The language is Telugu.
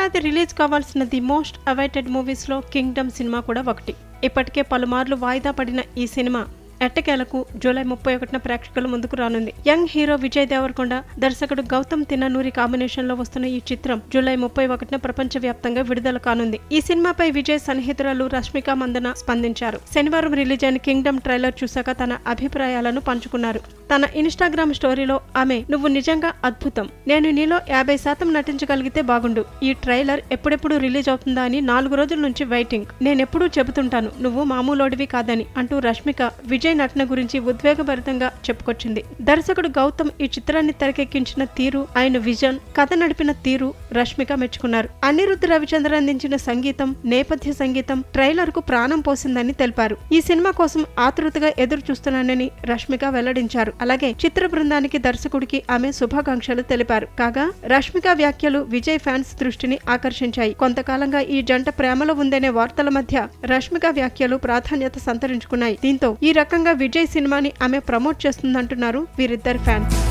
ఏడాది రిలీజ్ కావాల్సిన ది మోస్ట్ అవైటెడ్ మూవీస్ లో కింగ్డమ్ సినిమా కూడా ఒకటి. ఇప్పటికే పలుమార్లు వాయిదా పడిన ఈ సినిమా ఎట్టకేలకు జూలై 31న ప్రేక్షకుల ముందుకు రానుంది. యంగ్ హీరో విజయ్ దేవరకొండ, దర్శకుడు గౌతమ్ తిన్ననూరి కాంబినేషన్ లో వస్తున్న ఈ చిత్రం జూలై 31న ప్రపంచవ్యాప్తంగా విడుదల కానుంది. ఈ సినిమాపై విజయ్ సన్నిహితురాలు రష్మిక మందన స్పందించారు. శనివారం రిలీజ్ అయిన కింగ్డమ్ ట్రైలర్ చూశాక తన అభిప్రాయాలను పంచుకున్నారు. తన ఇన్స్టాగ్రామ్ స్టోరీలో ఆమె, "నువ్వు నిజంగా అద్భుతం. నేను నీలో 50% నటించగలిగితే బాగుండు. ఈ ట్రైలర్ ఎప్పుడెప్పుడు రిలీజ్ అవుతుందా అని 4 రోజుల నుంచి వెయిటింగ్. నేనెప్పుడూ చెబుతుంటాను నువ్వు మామూలోడివి కాదని" అంటూ రష్మిక విజయ్ నటన గురించి ఉద్వేగభరితంగా చెప్పుకొచ్చింది. దర్శకుడు గౌతమ్ ఈ చిత్రాన్ని తెరకెక్కించిన తీరు, ఆయన విజన్, కథ నడిపిన తీరు రష్మిక మెచ్చుకున్నారు. అనిరుద్ధ్ రవిచంద్ర అందించిన సంగీతం, నేపథ్య సంగీతం ట్రైలర్ కు ప్రాణం పోసిందని తెలిపారు. ఈ సినిమా కోసం ఆతృతగా ఎదురు చూస్తున్నానని రష్మిక వెల్లడించారు. అలాగే చిత్ర బృందానికి, దర్శకుడికి ఆమె శుభాకాంక్షలు తెలిపారు. కాగా రష్మిక వ్యాఖ్యలు విజయ్ ఫ్యాన్స్ దృష్టిని ఆకర్షించాయి. కొంతకాలంగా ఈ జంట ప్రేమలో ఉందనే వార్తల మధ్య రష్మిక వ్యాఖ్యలు ప్రాధాన్యత సంతరించుకున్నాయి. దీంతో ఈ రకంగా విజయ్ సినిమాని ఆమె ప్రమోట్ చేస్తుందంటున్నారు వీరిద్దరు ఫ్యాన్స్.